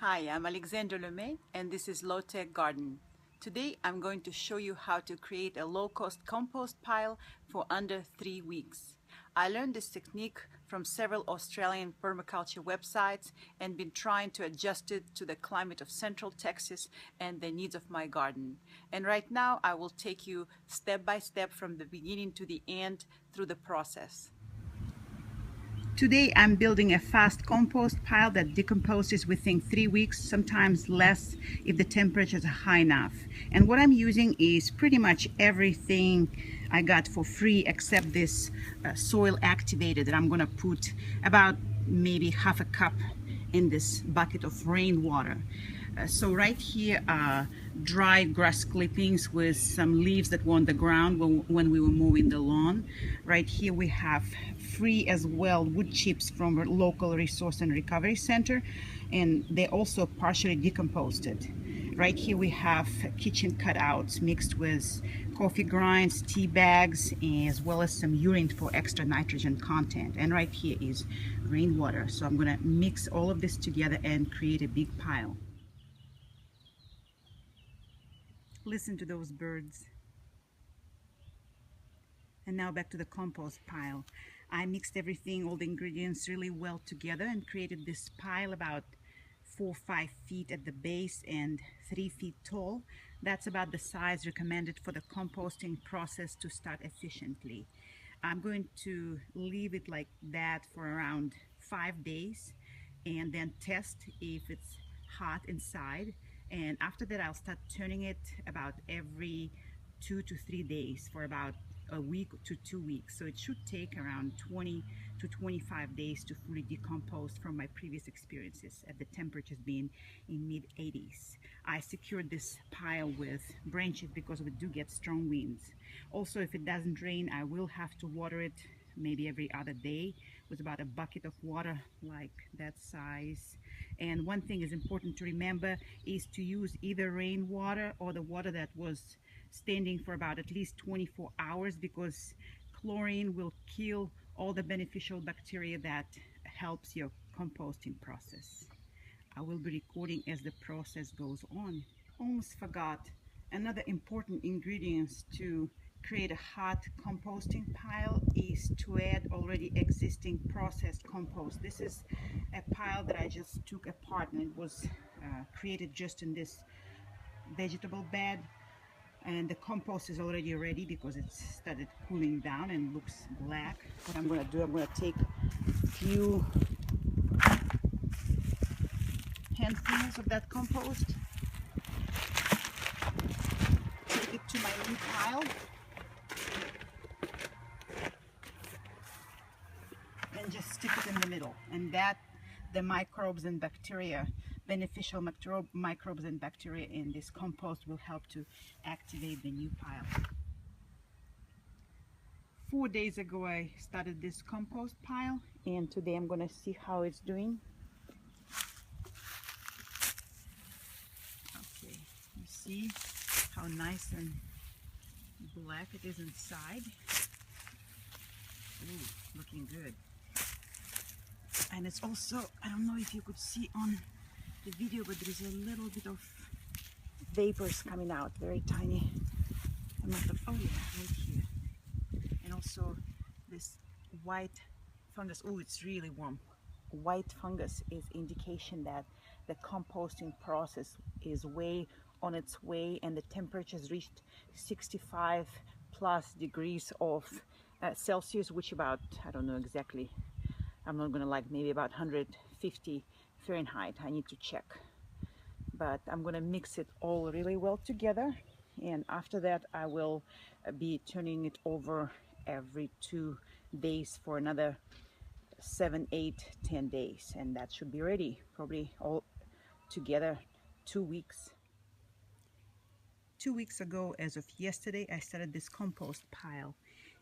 Hi, I'm Alexandra Lemay and this is Low Tech Garden. Today I'm going to show you how to create a low-cost compost pile for under 3 weeks. I learned this technique from several Australian permaculture websites and been trying to adjust it to the climate of Central Texas and the needs of my garden. And right now I will take you step by step from the beginning to the end through the process. Today I'm building a fast compost pile that decomposes within 3 weeks, sometimes less if the temperatures are high enough. And what I'm using is pretty much everything I got for free except this soil activated that I'm gonna put about maybe half a cup in this bucket of rainwater. So right here are dry grass clippings with some leaves that were on the ground when we were mowing the lawn. Right here we have free as well wood chips from a local resource and recovery center, and they're also partially decomposed. Right here we have kitchen cutouts mixed with coffee grinds, tea bags, as well as some urine for extra nitrogen content. And right here is rainwater. So I'm gonna mix all of this together and create a big pile. Listen to those birds. And now back to the compost pile. I mixed everything, all the ingredients really well together and created this pile about 4 or 5 feet at the base and 3 feet tall. That's about the size recommended for the composting process to start efficiently. I'm going to leave it like that for around 5 days and then test if it's hot inside. And after that I'll start turning it about every 2 to 3 days for about a week to 2 weeks. So it should take around 20 to 25 days to fully decompose from my previous experiences at the temperatures being in mid 80s. I secured this pile with branches because we do get strong winds. Also, if it doesn't rain, I will have to water it maybe every other day with about a bucket of water like that size. And one thing is important to remember is to use either rainwater or the water that was standing for about at least 24 hours, because chlorine will kill all the beneficial bacteria that helps your composting process. I will be recording as the process goes on. Almost forgot, another important ingredient to create a hot composting pile is to add already existing processed compost. This is a pile that I just took apart, and it was created just in this vegetable bed, and the compost is already ready because it's started cooling down and looks black. What I'm going to do, I'm going to take a few handfuls of that compost, take it to my new pile, and just stick it in the middle. And that the microbes and bacteria, beneficial microbes and bacteria in this compost will help to activate the new pile. 4 days ago I started this compost pile, and today I'm going to see how it's doing. Okay, you see how nice and black it is inside. Ooh, looking good. And it's also, I don't know if you could see on the video, but there is a little bit of vapors coming out, very tiny amount of, oh yeah, right here. And also this white fungus. Oh, it's really warm. White fungus is indication that the composting process is way on its way, and the temperatures reached 65 plus degrees of Celsius, which about, I don't know exactly, I'm not gonna like, maybe about 150 Fahrenheit. I need to check, but I'm gonna mix it all really well together, and after that I will be turning it over every 2 days for another 7, 8, 10 days, and that should be ready probably all together 2 weeks. 2 weeks ago, as of yesterday, I started this compost pile,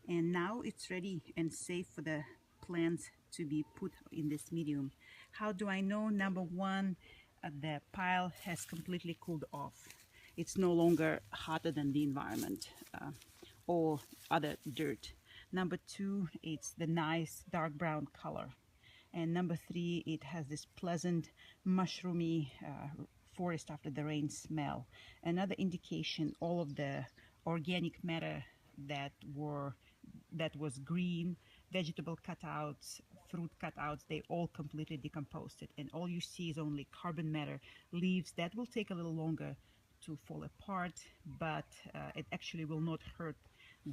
and now it's ready and safe for the plants to be put in this medium. How do I know? Number one, the pile has completely cooled off. It's no longer hotter than the environment or other dirt. Number two, it's the nice dark brown color. And number 3, it has this pleasant mushroomy forest after the rain smell. Another indication, all of the organic matter that was green, vegetable cutouts, fruit cutouts, they all completely decomposed, and all you see is only carbon matter, leaves that will take a little longer to fall apart, but it actually will not hurt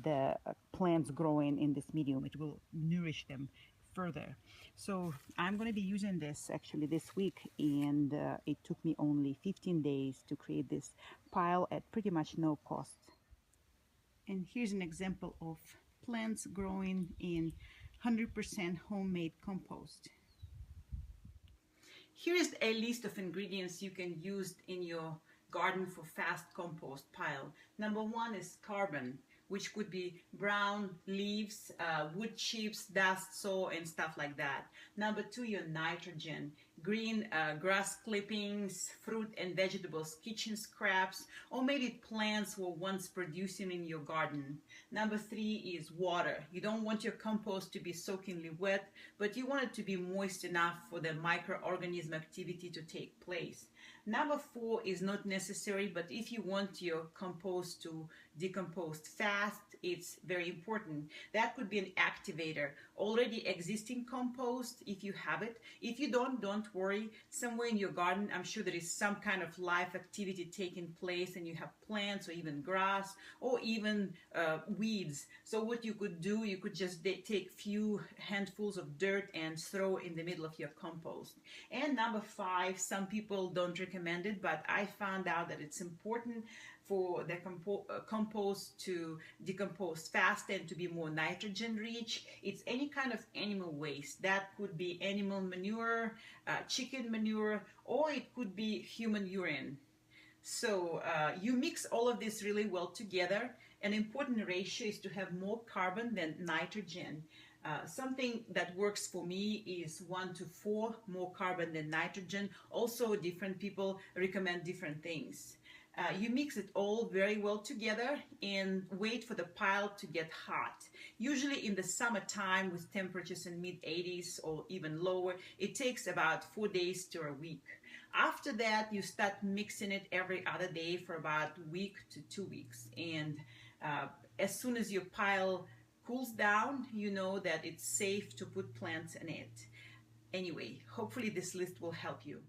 the plants growing in this medium. It will nourish them further. So I'm going to be using this actually this week, and it took me only 15 days to create this pile at pretty much no cost. And here's an example of plants growing in 100% homemade compost. Here is a list of ingredients you can use in your garden for fast compost pile. Number 1 is carbon, which could be brown leaves, wood chips, dust, soil, and stuff like that. Number 2, your nitrogen, green grass clippings, fruit and vegetables, kitchen scraps, or maybe plants were once producing in your garden. Number 3 is water. You don't want your compost to be soakingly wet, but you want it to be moist enough for the microorganism activity to take place. Number 4 is not necessary, but if you want your compost to decompose fast, it's very important. That could be an activator. Already existing compost, if you have it. If you don't worry. Somewhere in your garden, I'm sure there is some kind of life activity taking place, and you have plants or even grass or even weeds. So what you could do, you could just take few handfuls of dirt and throw in the middle of your compost. And number 5, some people don't recommend it, but I found out that it's important for the compost to decompose fast and to be more nitrogen rich. It's any kind of animal waste. That could be animal manure, chicken manure, or it could be human urine. So you mix all of this really well together. An important ratio is to have more carbon than nitrogen. Something that works for me is 1 to 4 more carbon than nitrogen. Also, different people recommend different things. You mix it all very well together and wait for the pile to get hot. Usually in the summertime, with temperatures in mid-80s or even lower, it takes about 4 days to a week. After that, you start mixing it every other day for about a week to 2 weeks. And as soon as your pile cools down, you know that it's safe to put plants in it. Anyway, hopefully this list will help you.